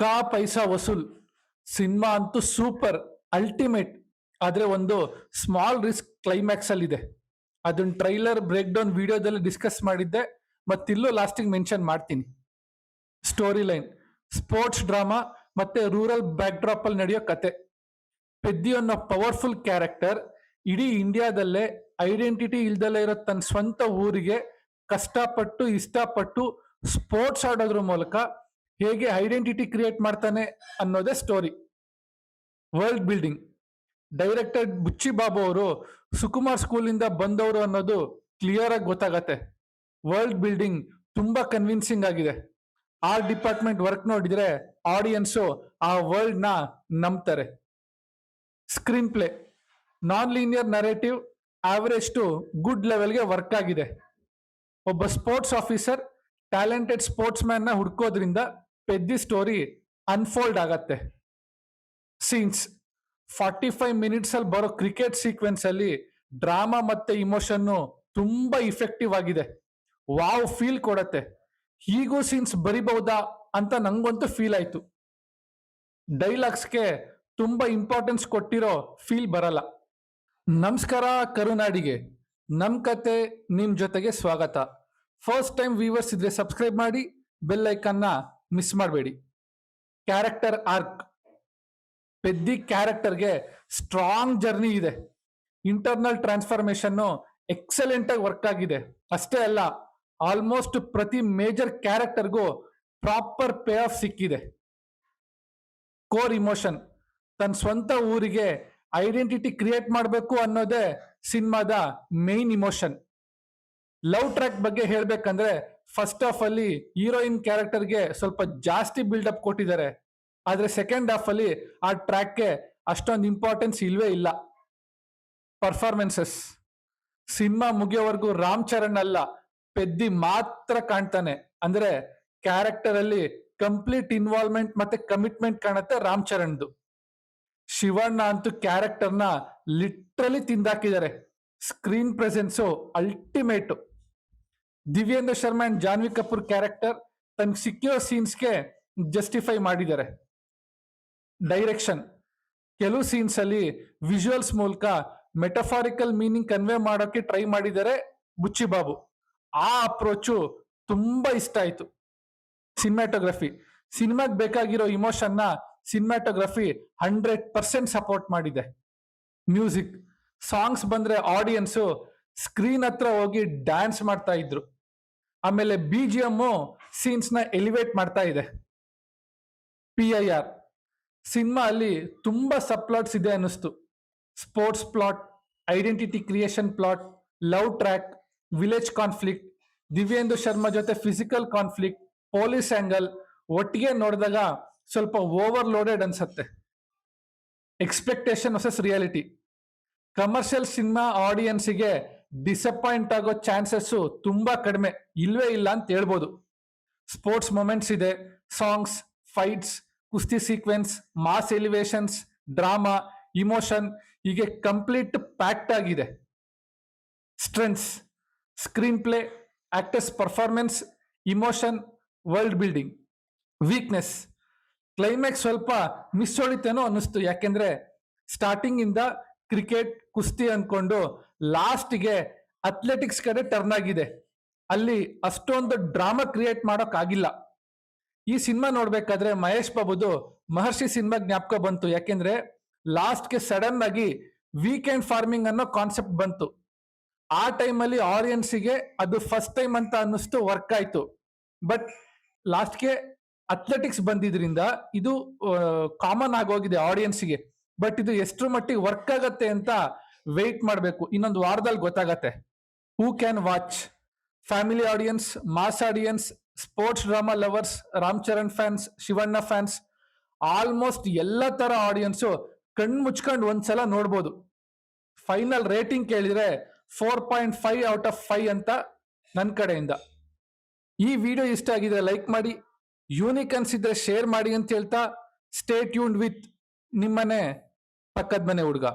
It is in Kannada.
ಪಕ್ಕಾ ಪೈಸಾ ವಸೂಲ್ ಸಿನಿಮಾ ಅಂತೂ ಸೂಪರ್ ಅಲ್ಟಿಮೇಟ್. ಆದ್ರೆ ಒಂದು ಸ್ಮಾಲ್ ರಿಸ್ಕ್ ಕ್ಲೈಮ್ಯಾಕ್ಸ್ ಅಲ್ಲಿ ಇದೆ. ಅದನ್ನ ಟ್ರೈಲರ್ ಬ್ರೇಕ್ ಡೌನ್ ವಿಡಿಯೋದಲ್ಲಿ ಡಿಸ್ಕಸ್ ಮಾಡಿದ್ದೆ, ಮತ್ತಿಲ್ಲೂ ಲಾಸ್ಟಿಗೆ ಮೆನ್ಷನ್ ಮಾಡ್ತೀನಿ. ಸ್ಟೋರಿ ಲೈನ್ ಸ್ಪೋರ್ಟ್ಸ್ ಡ್ರಾಮಾ ಮತ್ತೆ ರೂರಲ್ ಬ್ಯಾಕ್ ಡ್ರಾಪ್ ಅಲ್ಲಿ ನಡೆಯೋ ಕತೆ. ಪೆದ್ದಿ ಅನ್ನೋ ಪವರ್ಫುಲ್ ಕ್ಯಾರೆಕ್ಟರ್ ಇಡೀ ಇಂಡಿಯಾದಲ್ಲೇ ಐಡೆಂಟಿಟಿ ಇಲ್ದಲ್ಲೇ ಇರೋ ತನ್ನ ಸ್ವಂತ ಊರಿಗೆ ಕಷ್ಟಪಟ್ಟು ಇಷ್ಟಪಟ್ಟು ಸ್ಪೋರ್ಟ್ಸ್ ಆಡೋದ್ರ ಮೂಲಕ ಹೇಗೆ ಐಡೆಂಟಿಟಿ ಕ್ರಿಯೇಟ್ ಮಾಡ್ತಾನೆ ಅನ್ನೋದೇ story. World building director Buchi Babu ಅವರು ಸುಕುಮಾರ್ ಸ್ಕೂಲಿಂದ ಬಂದವರು ಅನ್ನೋದು ಕ್ಲಿಯರ್ ಆಗಿ ಗೊತ್ತಾಗತ್ತೆ. ವರ್ಲ್ಡ್ ಬಿಲ್ಡಿಂಗ್ ತುಂಬಾ ಕನ್ವಿನ್ಸಿಂಗ್ ಆಗಿದೆ. ಆರ್ಟ್ ಡಿಪಾರ್ಟ್ಮೆಂಟ್ ವರ್ಕ್ ನೋಡಿದ್ರೆ ಆಡಿಯನ್ಸು ಆ ವರ್ಲ್ಡ್ ನ ನಂಬ್ತಾರೆ. Screen play non linear narrative average to good ಲೆವೆಲ್ಗೆ ವರ್ಕ್ ಆಗಿದೆ. ಒಬ್ಬ sports officer talented sportsman ನ ಹುಡ್ಕೋದ್ರಿಂದ ಪೆದ್ದಿ ಸ್ಟೋರಿ ಅನ್ಫೋಲ್ಡ್ ಆಗತ್ತೆ. ಸೀನ್ಸ್ 45 ಮಿನಿಟ್ಸ್ ಅಲ್ಲಿ ಬರೋ ಕ್ರಿಕೆಟ್ ಸೀಕ್ವೆನ್ಸ್ ಅಲ್ಲಿ ಡ್ರಾಮಾ ಮತ್ತೆ ಇಮೋಷನ್ ತುಂಬಾ ಇಫೆಕ್ಟಿವ್ ಆಗಿದೆ. ವಾವ್ ಫೀಲ್ ಕೊಡತ್ತೆ. ಹೀಗೂ ಸೀನ್ಸ್ ಬರಿಬಹುದಾ ಅಂತ ನಂಗಂತೂ ಫೀಲ್ ಆಯ್ತು. ಡೈಲಾಗ್ಸ್ಗೆ ತುಂಬಾ ಇಂಪಾರ್ಟೆನ್ಸ್ ಕೊಟ್ಟಿರೋ ಫೀಲ್ ಬರಲ್ಲ. ನಮಸ್ಕಾರ ಕರುನಾಡಿಗೆ, ನಮ್ ಕತೆ ನಿಮ್ ಜೊತೆಗೆ ಸ್ವಾಗತ. ಫಸ್ಟ್ ಟೈಮ್ ವ್ಯೂವರ್ಸ್ ಇದ್ರೆ ಸಬ್ಸ್ಕ್ರೈಬ್ ಮಾಡಿ, ಬೆಲ್ ಐಕನ್ನ ಮಿಸ್ ಮಾಡಬೇಡಿ. ಕ್ಯಾರೆಕ್ಟರ್ ಆರ್ಕ್ ಪೆದ್ದಿ ಕ್ಯಾರೆಕ್ಟರ್ಗೆ ಸ್ಟ್ರಾಂಗ್ ಜರ್ನಿ ಇದೆ. ಇಂಟರ್ನಲ್ ಟ್ರಾನ್ಸ್ಫಾರ್ಮೇಶನ್ ಎಕ್ಸಲೆಂಟ್ ಆಗಿ ವರ್ಕ್ ಆಗಿದೆ. ಅಷ್ಟೇ ಅಲ್ಲ, ಆಲ್ಮೋಸ್ಟ್ ಪ್ರತಿ ಮೇಜರ್ ಕ್ಯಾರೆಕ್ಟರ್ಗೂ ಪ್ರಾಪರ್ ಪೇ ಆಫ್ ಸಿಕ್ಕಿದೆ. ಕೋರ್ ಇಮೋಷನ್ ತನ್ನ ಸ್ವಂತ ಊರಿಗೆ ಐಡೆಂಟಿಟಿ ಕ್ರಿಯೇಟ್ ಮಾಡಬೇಕು ಅನ್ನೋದೇ ಸಿನಿಮಾದ ಮೇನ್ ಇಮೋಷನ್. ಲವ್ ಟ್ರ್ಯಾಕ್ ಬಗ್ಗೆ ಹೇಳ್ಬೇಕಂದ್ರೆ ಫಸ್ಟ್ ಹಾಫ್ ಅಲ್ಲಿ ಹೀರೋಯಿನ್ ಕ್ಯಾರೆಕ್ಟರ್ಗೆ ಸ್ವಲ್ಪ ಜಾಸ್ತಿ ಬಿಲ್ಡಪ್ ಕೊಟ್ಟಿದ್ದಾರೆ. ಆದ್ರೆ ಸೆಕೆಂಡ್ ಹಾಫ್ ಅಲ್ಲಿ ಆ ಟ್ರ್ಯಾಕ್ಗೆ ಅಷ್ಟೊಂದು ಇಂಪಾರ್ಟೆನ್ಸ್ ಇಲ್ವೇ ಇಲ್ಲ. ಪರ್ಫಾರ್ಮೆನ್ಸಸ್ ಸಿನಿಮಾ ಮುಗಿಯೋವರೆಗೂ ರಾಮ್ ಚರಣ್ ಅಲ್ಲ, ಪೆದ್ದಿ ಮಾತ್ರ ಕಾಣ್ತಾನೆ. ಅಂದ್ರೆ ಕ್ಯಾರೆಕ್ಟರ್ ಅಲ್ಲಿ ಕಂಪ್ಲೀಟ್ ಇನ್ವಾಲ್ವ್ಮೆಂಟ್ ಮತ್ತೆ ಕಮಿಟ್ಮೆಂಟ್ ಕಾಣುತ್ತೆ ರಾಮ್ ಚರಣ್ದು. ಶಿವಣ್ಣ ಅಂತೂ ಕ್ಯಾರೆಕ್ಟರ್ನ ಲಿಟ್ರಲಿ ತಿಂದಾಕಿದ್ದಾರೆ. Screen presence ultimate. Divyendra Sharma and Janhvi Kapoor character ತನ್ಗೆ ಸಿಕ್ಕಿರೋ ಸೀನ್ಸ್ಗೆ ಜಸ್ಟಿಫೈ ಮಾಡಿದ್ದಾರೆ. ಡೈರೆಕ್ಷನ್ ಕೆಲವು ಸೀನ್ಸ್ ಅಲ್ಲಿ ವಿಜುವಲ್ಸ್ ಮೂಲಕ ಮೆಟಫಾರಿಕಲ್ ಮೀನಿಂಗ್ ಕನ್ವೆ ಮಾಡೋಕೆ ಟ್ರೈ ಮಾಡಿದ್ದಾರೆ ಬುಚ್ಚಿ ಬಾಬು. ಆ ಅಪ್ರೋಚು ತುಂಬಾ ಇಷ್ಟ ಆಯ್ತು. ಸಿನಿಮಾಟೋಗ್ರಫಿ ಸಿನಿಮಾಗ್ ಬೇಕಾಗಿರೋ ಇಮೋಷನ್ ನ ಸಿನಿಮಾಟೋಗ್ರಫಿ 100% ಸಪೋರ್ಟ್ ಮಾಡಿದೆ. ಮ್ಯೂಸಿಕ್ ಸಾಂಗ್ಸ್ ಬಂದ್ರೆ ಆಡಿಯನ್ಸು ಸ್ಕ್ರೀನ್ ಹತ್ರ ಹೋಗಿ ಡ್ಯಾನ್ಸ್ ಮಾಡ್ತಾ ಇದ್ರು. ಆಮೇಲೆ BGM ಸೀನ್ಸ್ ನ ಎಲಿವೇಟ್ ಮಾಡ್ತಾ ಇದೆ. PIR ಸಿನಿಮಾ ಅಲ್ಲಿ ತುಂಬಾ ಸಬ್ಪ್ಲಾಟ್ಸ್ ಇದೆ ಅನ್ನಿಸ್ತು. Sports plot, identity creation plot, love track, village conflict, Divyendra Sharma ಜೊತೆ ಫಿಸಿಕಲ್ ಕಾನ್ಫ್ಲಿಕ್ಟ್, ಪೊಲೀಸ್ ಆಂಗಲ್ ಒಟ್ಟಿಗೆ ನೋಡಿದಾಗ ಸ್ವಲ್ಪ ಓವರ್ಲೋಡೆಡ್ ಅನ್ಸತ್ತೆ. Expectation versus reality commercial cinema ಆಡಿಯನ್ಸ್ಗೆ ಡಿಸಪಾಯಿಂಟ್ ಆಗೋ ಚಾನ್ಸಸ್ ತುಂಬಾ ಕಡಿಮೆ, ಇಲ್ವೇ ಇಲ್ಲ ಅಂತ ಹೇಳ್ಬೋದು. ಸ್ಪೋರ್ಟ್ಸ್ ಮೊಮೆಂಟ್ಸ್ ಇದೆ, ಸಾಂಗ್ಸ್, ಫೈಟ್ಸ್, ಕುಸ್ತಿ sequence, mass elevations, drama, emotion ಹೀಗೆ ಕಂಪ್ಲೀಟ್ ಪ್ಯಾಕ್ಟ್ ಆಗಿದೆ. Strengths screenplay, actors performance, emotion, world building. Weakness climax ಸ್ವಲ್ಪ ಮಿಸ್ ಹೊಳಿತೇನೋ ಅನ್ನಿಸ್ತು. ಯಾಕೆಂದ್ರೆ ಸ್ಟಾರ್ಟಿಂಗ್ ಇಂದ ಕ್ರಿಕೆಟ್ ಕುಸ್ತಿ ಅನ್ಕೊಂಡು ಲಾಸ್ಟ್ಗೆ ಅಥ್ಲೆಟಿಕ್ಸ್ ಕಡೆ ಟರ್ನ್ ಆಗಿದೆ. ಅಲ್ಲಿ ಅಷ್ಟೊಂದು ಡ್ರಾಮಾ ಕ್ರಿಯೇಟ್ ಮಾಡೋಕ್ ಆಗಿಲ್ಲ. ಈ ಸಿನಿಮಾ ನೋಡ್ಬೇಕಾದ್ರೆ ಮಹೇಶ್ ಬಾಬುದು ಮಹರ್ಷಿ ಸಿನಿಮಾ ಜ್ಞಾಪಕ ಬಂತು. ಯಾಕೆಂದ್ರೆ ಲಾಸ್ಟ್ಗೆ ಸಡನ್ ಆಗಿ ವೀಕೆಂಡ್ ಫಾರ್ಮಿಂಗ್ ಅನ್ನೋ ಕಾನ್ಸೆಪ್ಟ್ ಬಂತು. ಆ ಟೈಮಲ್ಲಿ ಆಡಿಯನ್ಸ್ಗೆ ಅದು ಫಸ್ಟ್ ಟೈಮ್ ಅಂತ ಅನ್ನಿಸ್ತು, ವರ್ಕ್ ಆಯ್ತು. ಬಟ್ ಲಾಸ್ಟ್ಗೆ ಅಥ್ಲೆಟಿಕ್ಸ್ ಬಂದಿದ್ರಿಂದ ಇದು ಕಾಮನ್ ಆಗೋಗಿದೆ ಆಡಿಯನ್ಸ್ಗೆ. ಬಟ್ ಇದು ಎಷ್ಟರ ಮಟ್ಟಿಗೆ ವರ್ಕ್ ಆಗತ್ತೆ ಅಂತ ವೆಯ್ಟ್ ಮಾಡಬೇಕು, ಇನ್ನೊಂದು ವಾರದಲ್ಲಿ ಗೊತ್ತಾಗತ್ತೆ. Who can watch family audience, mass audience, sports drama lovers, Ram Charan fans, Shivanna fans, almost ಎಲ್ಲ ತರ ಆಡಿಯನ್ಸು ಕಣ್ ಮುಚ್ಕೊಂಡು ಒಂದ್ಸಲ ನೋಡ್ಬೋದು. ಫೈನಲ್ ರೇಟಿಂಗ್ ಕೇಳಿದ್ರೆ 4.5 ಔಟ್ ಆಫ್ 5 ಅಂತ ನನ್ನ ಕಡೆಯಿಂದ. ಈ ವಿಡಿಯೋ ಇಷ್ಟ ಆಗಿದೆ ಲೈಕ್ ಮಾಡಿ, ಯೂನಿಕ್ ಅನ್ಸಿದ್ರೆ ಶೇರ್ ಮಾಡಿ ಅಂತ ಹೇಳ್ತಾ, ಸ್ಟೇ ಟ್ಯೂನ್ಡ್ ವಿತ್ ನಿಮ್ಮನೆ ಪಕ್ಕದ ಮನೆ ಹುಡುಗ.